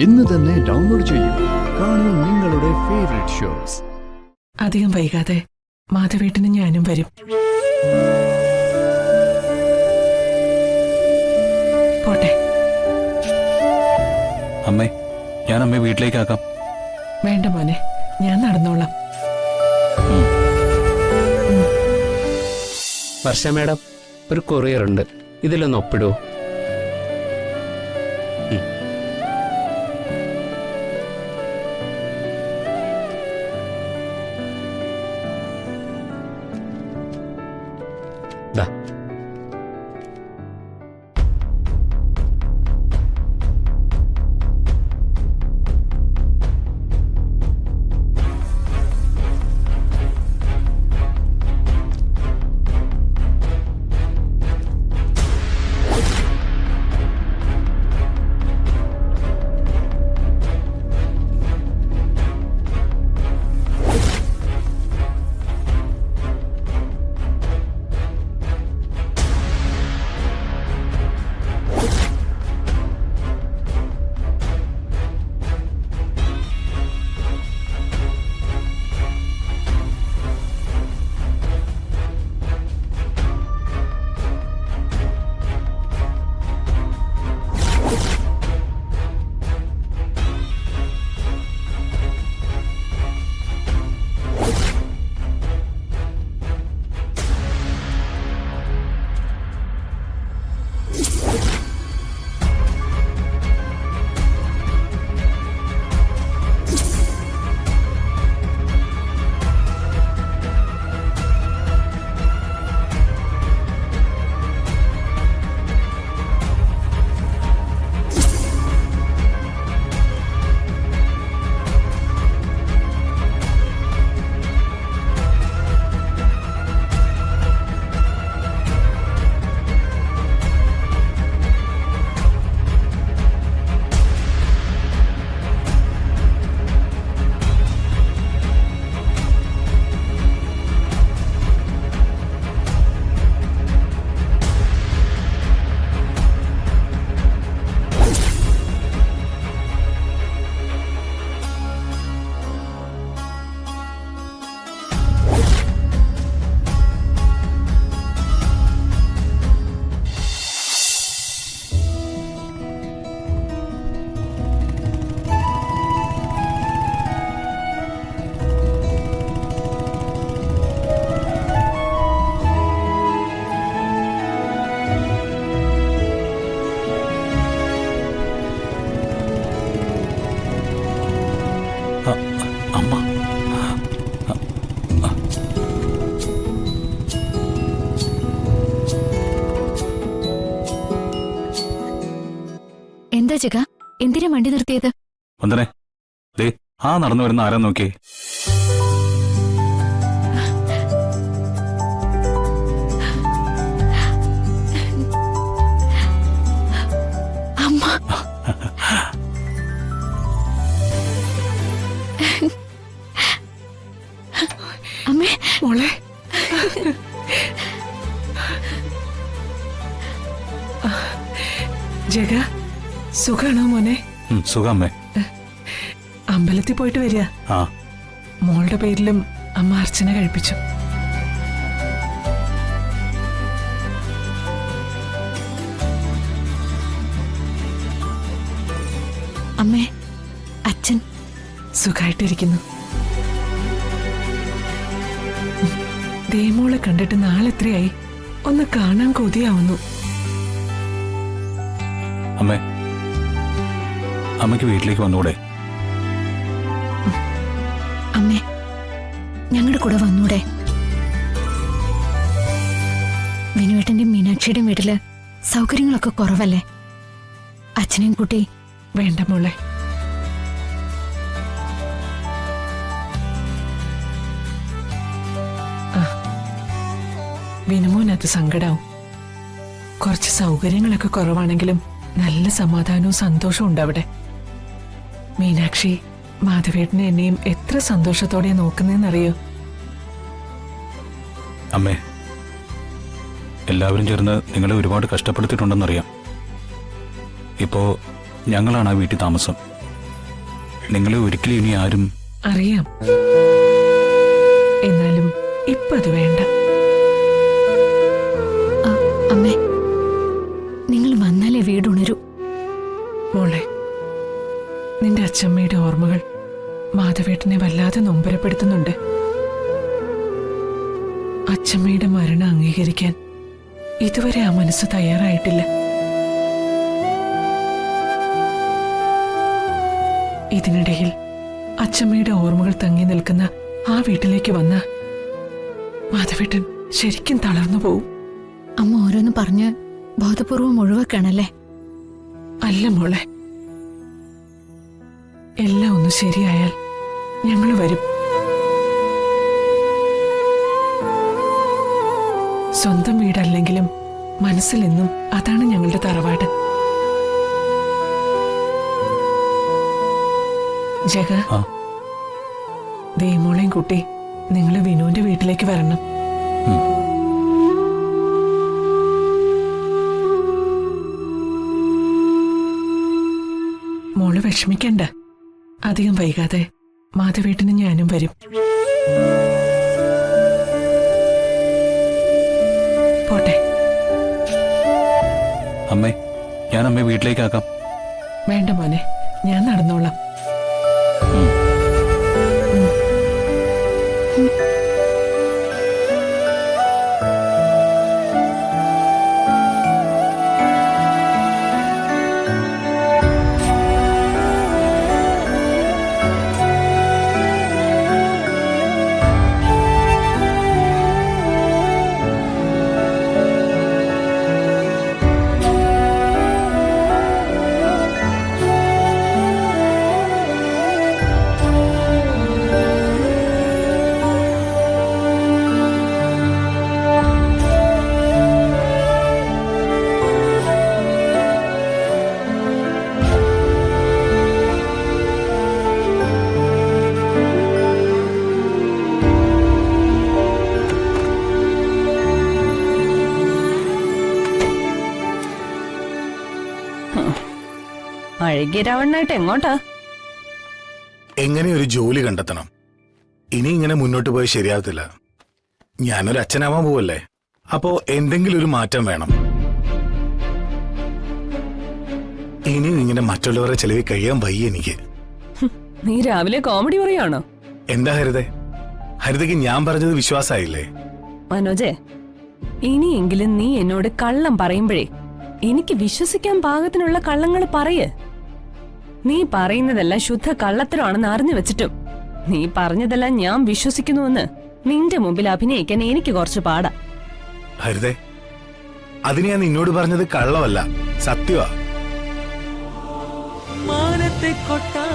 ഇന്ന് തന്നെ ഡൗൺലോഡ് ചെയ്യൂ. കാണൂ നിങ്ങളുടെ ഫേവറേറ്റ് ഷോസ്. അധികം വൈകാതെ മാധവേട്ടനും ഞാനും വരും. പോട്ടെ. അമ്മേ, ഞാൻ അമ്മയെ വീട്ടിലേക്കാക്കാം. വേണ്ട മോനെ, ഞാൻ നടന്നോളാം. വർഷ മാഡം, ഒരു കൊറിയർ ഉണ്ട്, ഇതിലൊന്ന് ഒപ്പിടുവോ? ദാ. അമ്മ, എന്താ ജഗ, എന്തിനാ വണ്ടി നിർത്തിയത്? വന്ദനെ, ദേ ആ നടന്നു വരുന്ന ആരാ നോക്കിയേ. അമ്മ. അമ്മേ. മോളെ, ജഗ, സുഖാണോ മോനെ? സുഖം അമ്മേ. അമ്പലത്തിൽ പോയിട്ട് വരിക. ആ, മോളുടെ പേരിലും അമ്മ അർച്ചന കഴിപ്പിച്ചു. അമ്മേ, അച്ഛൻ സുഖായിട്ടിരിക്കുന്നു. ദേമോളെ കണ്ടിട്ട് നാളെത്രയായി, ഒന്ന് കാണാൻ കൊതിയാവുന്നു. അമ്മേ, അമ്മയ്ക്ക് വീട്ടിലേക്ക് വന്നൂടെ? അമ്മേ, ഞങ്ങളുടെ കൂടെ വന്നൂടെ? വിനുവേട്ടന്റെയും മീനാക്ഷിയുടെയും വീട്ടില് സൗകര്യങ്ങളൊക്കെ കുറവല്ലേ? അച്ഛനെയും കൂട്ടി. വേണ്ട മോളെ, വിനുമോനത് സങ്കടാവും. കുറച്ച് സൗകര്യങ്ങളൊക്കെ കുറവാണെങ്കിലും നല്ല സമാധാനവും സന്തോഷവും ഉണ്ട് അവിടെ. മീനാക്ഷി മാധവേട്ടനെ എന്നെയും എത്ര സന്തോഷത്തോടെ നോക്കുന്നതെന്നറിയോ? അമ്മേ, എല്ലാവരും ചേർന്ന് നിങ്ങളെ ഒരുപാട് കഷ്ടപ്പെടുത്തിയിട്ടുണ്ടെന്നറിയാം. ഇപ്പോ ഞങ്ങളാണ് ആ വീട്ടിൽ താമസം. നിങ്ങളെ ഒരിക്കലും ഇനി ആരും അറിയാം. എന്നാലും ഇപ്പൊ അത് വേണ്ട. ആ, അമ്മേ, നിങ്ങൾ വന്നാലേ വീടുണരൂ. മോളെ, നിന്റെ അച്ഛമ്മയുടെ ഓർമ്മകൾ മാധവേട്ടനെ വല്ലാതെ നൊമ്പരപ്പെടുത്തുന്നുണ്ട്. അച്ഛമ്മയുടെ മരണം അംഗീകരിക്കാൻ ഇതുവരെ ആ മനസ്സ് തയ്യാറായിട്ടില്ല. ഇതിനിടയിൽ അച്ഛമ്മയുടെ ഓർമ്മകൾ തങ്ങി നിൽക്കുന്ന ആ വീട്ടിലേക്ക് വന്ന മാധവേട്ടൻ ശരിക്കും തളർന്നു പോവും. അമ്മ ഓരോന്ന് പറഞ്ഞ് ബോധപൂർവം ഒഴിവാക്കാണല്ലേ? അല്ല മോളെ, എല്ലാം ഒന്ന് ശരിയായാൽ ഞങ്ങൾ വരും. സ്വന്തം വീടല്ലെങ്കിലും മനസ്സിലെന്നും അതാണ് ഞങ്ങളുടെ തറവാട്. ജഗ, ആ. ദേമോളെയും കുട്ടി നിങ്ങള് വിനുവിന്റെ വീട്ടിലേക്ക് വരണം. മോള് വിഷമിക്കണ്ട. അധികം വൈകാതെ മാധവേട്ടനും ഞാനും വരും. പോട്ടെ. അമ്മേ, ഞാൻ അമ്മയെ വീട്ടിലേക്കാക്കാം. വേണ്ട മോനെ, ഞാൻ നടന്നോളാം. അഴകിരാവണ്ണായിട്ട് എങ്ങോട്ടാ? എങ്ങനെ ഒരു ജോലി കണ്ടെത്തണം. ഇനി ഇങ്ങനെ മുന്നോട്ട് പോയി ശരിയാകത്തില്ല. ഞാനൊരു അച്ഛനാവാൻ പോവല്ലേ, അപ്പോ എന്തെങ്കിലും ഒരു മാറ്റം വേണം. ഇനിയും ഇങ്ങനെ മറ്റുള്ളവരെ ചെലവിൽ കഴിയാൻ വയ്യ എനിക്ക്. നീ രാവിലെ കോമഡി പറയാണോ? എന്താ ഹരിതേ, ഹരിതയ്ക്ക് ഞാൻ പറഞ്ഞത് വിശ്വാസായില്ലേ? മനോജെ, ഇനിയെങ്കിലും നീ എന്നോട് കള്ളം പറയുമ്പോഴേ എനിക്ക് വിശ്വസിക്കാൻ പാകത്തിനുള്ള കള്ളങ്ങൾ പറയ്. നീ പറയുന്നതെല്ലാം ശുദ്ധ കള്ളത്തരമാണെന്ന് അറിഞ്ഞു വെച്ചിട്ടും നീ പറഞ്ഞതെല്ലാം ഞാൻ വിശ്വസിക്കുന്നുവെന്ന് നിന്റെ മുമ്പിൽ അഭിനയിക്കാൻ എനിക്ക് കുറച്ച് പാടാ. ഹരിതേ, അതിന് ഞാൻ നിന്നോട് പറഞ്ഞത് കള്ളമല്ല, സത്യമാ. മാനത്തെ കൊട്ടാ